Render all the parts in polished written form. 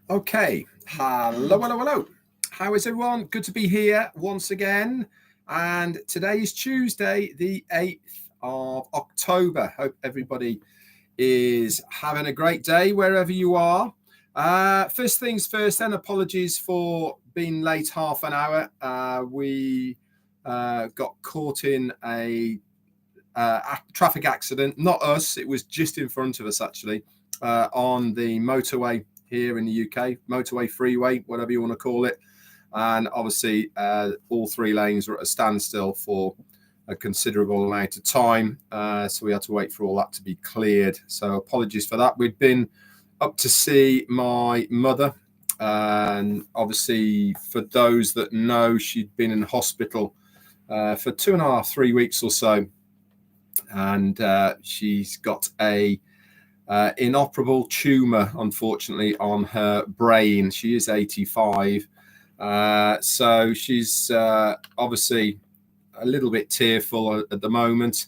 Okay, hello. How is everyone? Good to be here once again. And today is Tuesday, the 8th of October. Hope everybody is having a great day wherever you are. First things first, then, apologies for being late half an hour. We got caught in a traffic accident. Not us, it was just in front of us, actually, on the motorway here in the UK, motorway, freeway, whatever you want to call it. And obviously all three lanes were at a standstill for a considerable amount of time. So we had to wait for all that to be cleared. So apologies for that. We'd been up to see my mother. And obviously, for those that know, she'd been in hospital for 2.5, 3 weeks or so. And she's got a inoperable tumor, unfortunately, on her brain. She is 85, so she's obviously a little bit tearful at the moment,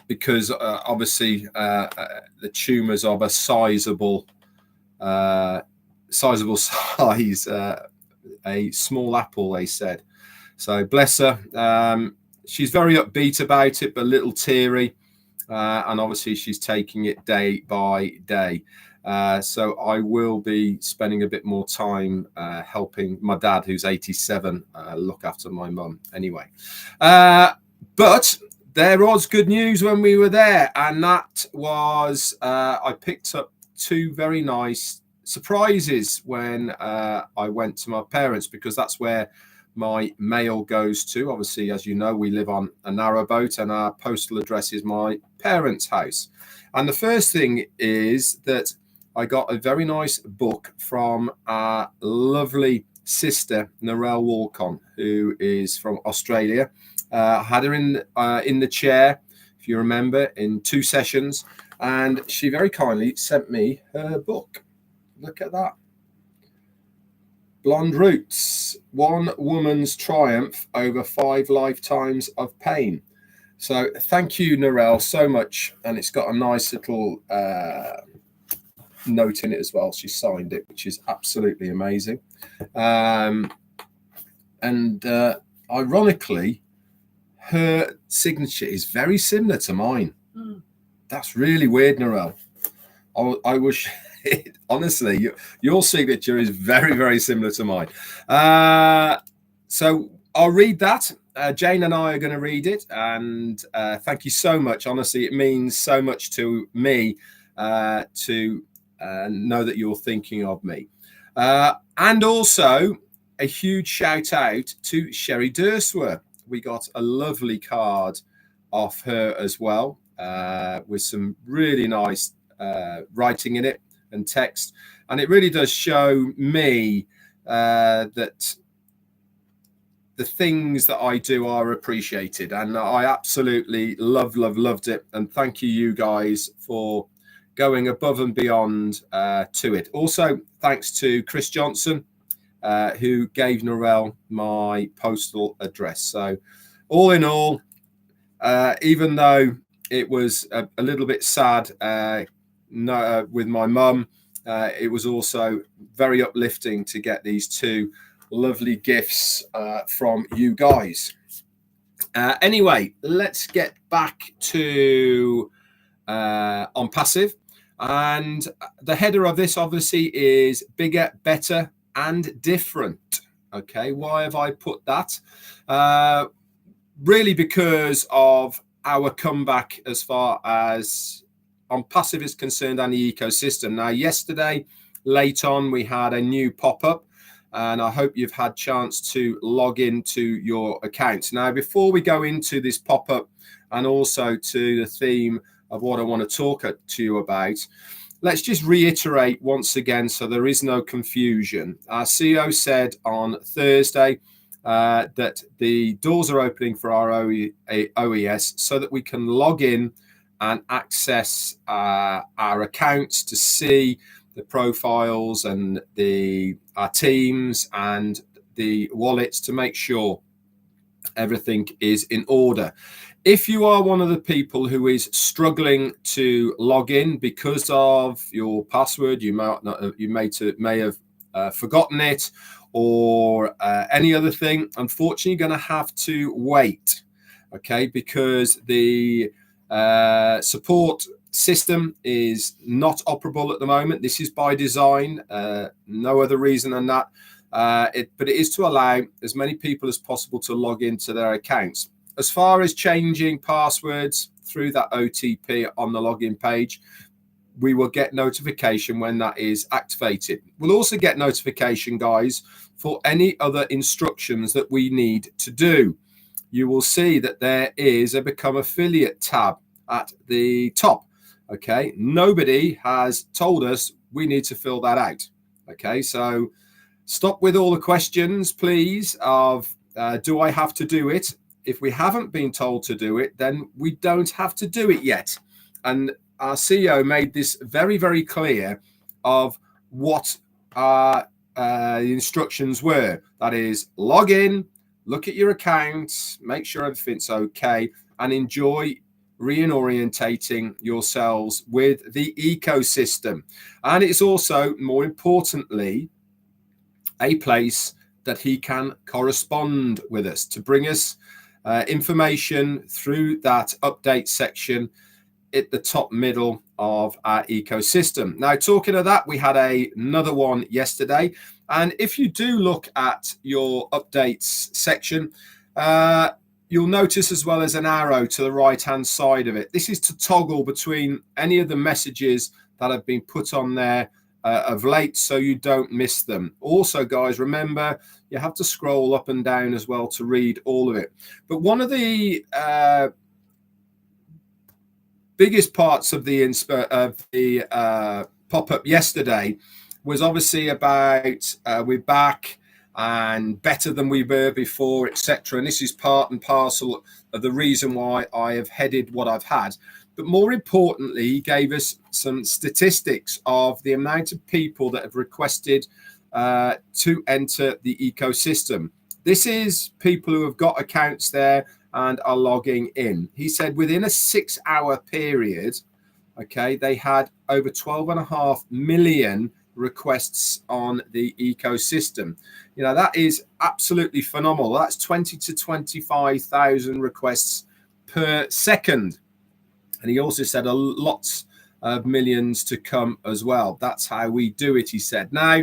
because obviously the tumor's of a sizable size, a small apple, they said. So bless her. She's very upbeat about it, but a little teary. And obviously she's taking it day by day. So I will be spending a bit more time helping my dad, who's 87, look after my mum anyway. But there was good news when we were there, and that was I picked up 2 very nice surprises when I went to my parents, because that's where my mail goes to. Obviously, as you know, we live on a narrowboat and our postal address is my parents' house. And the first thing is that I got a very nice book from our lovely sister, Narelle Walcon, who is from Australia. I had her in the chair, if you remember, in 2 sessions, and she very kindly sent me her book. Look at that. Blonde Roots, One Woman's Triumph Over 5 Lifetimes of Pain. So thank you, Narelle, so much. And it's got a nice little note in it as well. She signed it, which is absolutely amazing. And ironically, her signature is very similar to mine. That's really weird, Narelle. I wish... Honestly, your signature is very, very similar to mine. So I'll read that. Jane and I are going to read it. And thank you so much. Honestly, it means so much to me to know that you're thinking of me. And also a huge shout out to Sherry Dursworth. We got a lovely card off her as well, with some really nice writing in it and text, and it really does show me that the things that I do are appreciated, and I absolutely loved it. And thank you guys for going above and beyond to it. Also, thanks to Chris Johnson, who gave Narelle my postal address. So all in all, even though it was a little bit sad with my mum, it was also very uplifting to get these 2 lovely gifts from you guys. Anyway, let's get back to Onpassive. And the header of this obviously is bigger, better, and different. Okay, why have I put that? Really because of our comeback as far as Onpassive is concerned and the ecosystem. Now, yesterday, late on, we had a new pop-up, and I hope you've had chance to log into your accounts. Now, before we go into this pop-up and also to the theme of what I want to talk to you about, let's just reiterate once again so there is no confusion. Our CEO said on Thursday that the doors are opening for our OES so that we can log in and access our accounts to see the profiles and our teams and the wallets to make sure everything is in order. If you are one of the people who is struggling to log in because of your password, you may have forgotten it, or any other thing, unfortunately, you're going to have to wait, okay? Because the support system is not operable at the moment. This is by design, no other reason than that. But it is to allow as many people as possible to log into their accounts. As far as changing passwords through that OTP on the login page, we will get notification when that is activated. We'll also get notification, guys, for any other instructions that we need to do. You will see that there is a Become Affiliate tab at the top. Okay, nobody has told us we need to fill that out. Okay, so stop with all the questions, please, of do I have to do it? If we haven't been told to do it, then we don't have to do it yet. And our CEO made this very, very clear of what our instructions were. That is, log in, look at your account, make sure everything's okay, and enjoy reorientating yourselves with the ecosystem. And it's also, more importantly, a place that he can correspond with us to bring us information through that update section at the top middle of our ecosystem. Now, talking of that, we had another one yesterday. And if you do look at your updates section, you'll notice as well as an arrow to the right-hand side of it. This is to toggle between any of the messages that have been put on there of late, so you don't miss them. Also, guys, remember, you have to scroll up and down as well to read all of it. But one of the biggest parts of the pop-up yesterday was obviously about we're back and better than we were before, etc. And this is part and parcel of the reason why I have headed what I've had. But more importantly, he gave us some statistics of the amount of people that have requested to enter the ecosystem. This is people who have got accounts there and are logging in. He said within a 6-hour period, okay, they had over 12.5 million requests on the ecosystem. You know, that is absolutely phenomenal. That's 20 to 25,000 requests per second. And he also said a lots of millions to come as well. That's how we do it, he said. Now,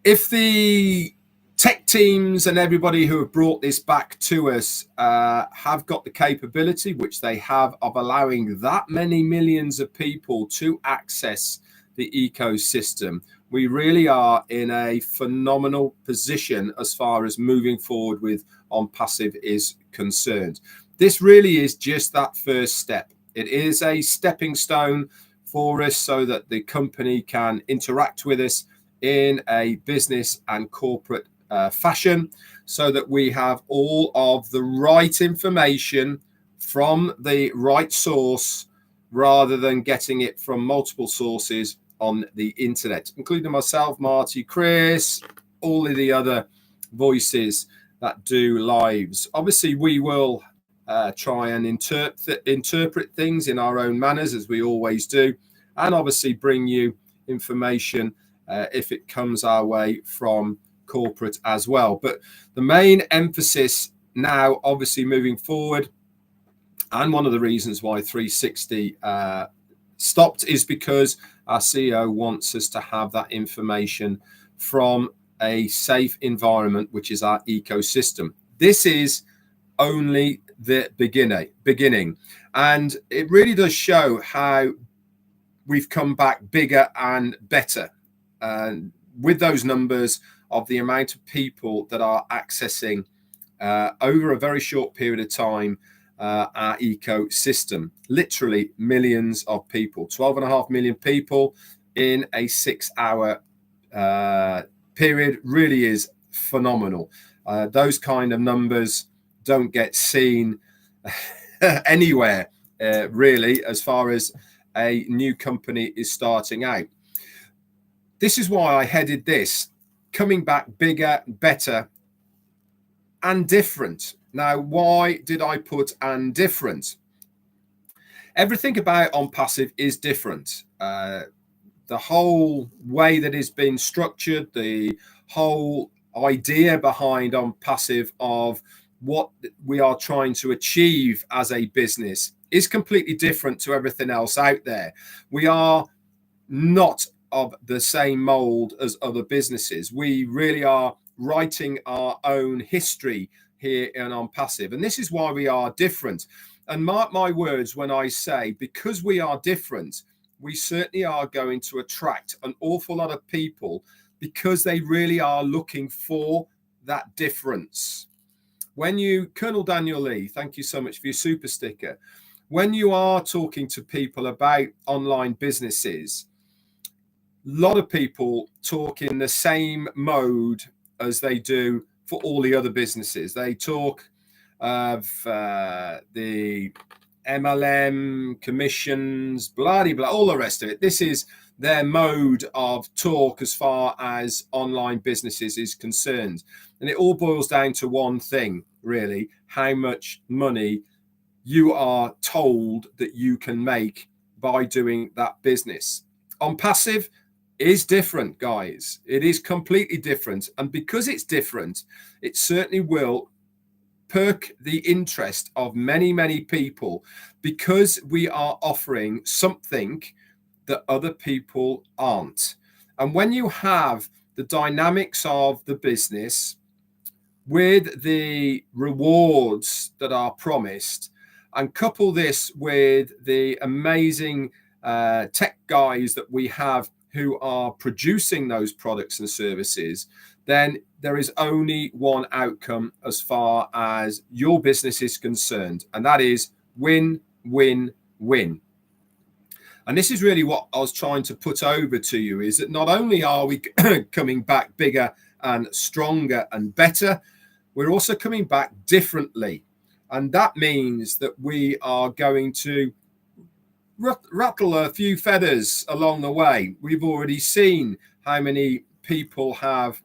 if the tech teams and everybody who have brought this back to us have got the capability, which they have, of allowing that many millions of people to access the ecosystem, we really are in a phenomenal position as far as moving forward with Onpassive is concerned. This really is just that first step. It is a stepping stone for us so that the company can interact with us in a business and corporate fashion, so that we have all of the right information from the right source rather than getting it from multiple sources on the internet, including myself, Marty, Chris, all of the other voices that do lives. Obviously, we will try and interpret things in our own manners, as we always do, and obviously bring you information if it comes our way from corporate as well. But the main emphasis now, obviously moving forward, and one of the reasons why 360 stopped, is because our CEO wants us to have that information from a safe environment, which is our ecosystem. This is only the beginning, and it really does show how we've come back bigger and better with those numbers of the amount of people that are accessing over a very short period of time our ecosystem. Literally millions of people, 12.5 million people in a 6-hour period really is phenomenal. Those kind of numbers don't get seen anywhere really, as far as a new company is starting out. This is why I headed this, coming back bigger, better, and different. Now, why did I put and different? Everything about Onpassive is different. The whole way that it's been structured, the whole idea behind Onpassive of what we are trying to achieve as a business is completely different to everything else out there. We are not of the same mold as other businesses. We really are writing our own history here in Onpassive, and this is why we are different. And mark my words when I say, because we are different, we certainly are going to attract an awful lot of people, because they really are looking for that difference. When you, Colonel Daniel Lee, thank you so much for your super sticker. When you are talking to people about online businesses, a lot of people talk in the same mode as they do for all the other businesses. They talk of the MLM, commissions, blah, blah, all the rest of it. This is their mode of talk as far as online businesses is concerned. And it all boils down to one thing, really: how much money you are told that you can make by doing that business. Onpassive is different, guys. It is completely different. And because it's different, it certainly will perk the interest of many, many people, because we are offering something that other people aren't. And when you have the dynamics of the business with the rewards that are promised, and couple this with the amazing tech guys that we have who are producing those products and services, then there is only one outcome as far as your business is concerned, and that is win, win, win. And this is really what I was trying to put over to you, is that not only are we coming back bigger and stronger and better, we're also coming back differently. And that means that we are going to rattle a few feathers along the way. We've already seen how many people have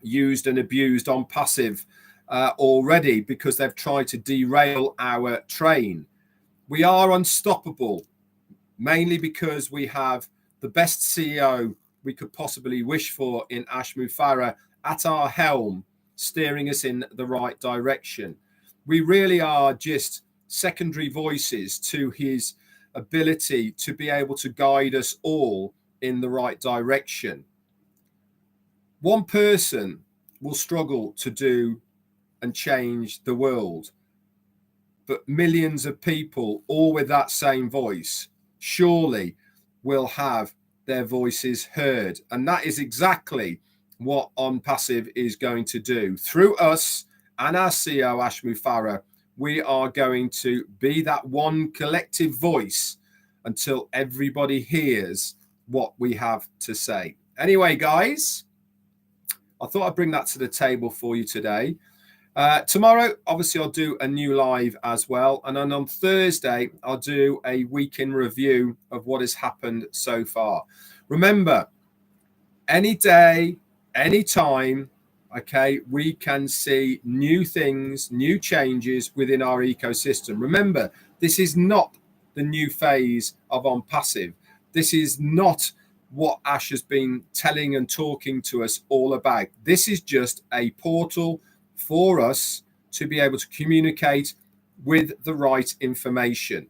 used and abused Onpassive already, because they've tried to derail our train. We are unstoppable, mainly because we have the best CEO we could possibly wish for in Mufareh at our helm, steering us in the right direction. We really are just secondary voices to his ability to be able to guide us all in the right direction. One person will struggle to do and change the world, but millions of people, all with that same voice, surely will have their voices heard. And that is exactly what Onpassive is going to do. Through us and our CEO, Mufareh, we are going to be that one collective voice until everybody hears what we have to say. Anyway, guys, I thought I'd bring that to the table for you today. Tomorrow, obviously, I'll do a new live as well. And then on Thursday, I'll do a week in review of what has happened so far. Remember, any day, any time, okay, we can see new things, new changes within our ecosystem. Remember, this is not the new phase of Onpassive. This is not what Ash has been telling and talking to us all about. This is just a portal for us to be able to communicate with the right information.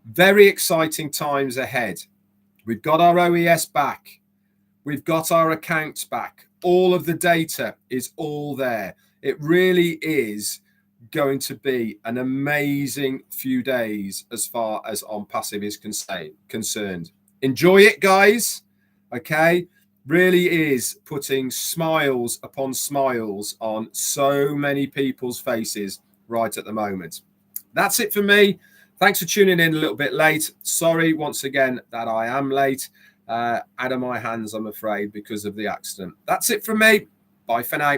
Very exciting times ahead. We've got our OES back. We've got our accounts back. All of the data is all there. It really is going to be an amazing few days as far as Onpassive is concerned. Enjoy it, guys. Okay. Really is putting smiles upon smiles on so many people's faces right at the moment. That's it for me. Thanks for tuning in a little bit late. Sorry once again that I am late. Out of my hands, I'm afraid, because of the accident. That's it from me. Bye for now.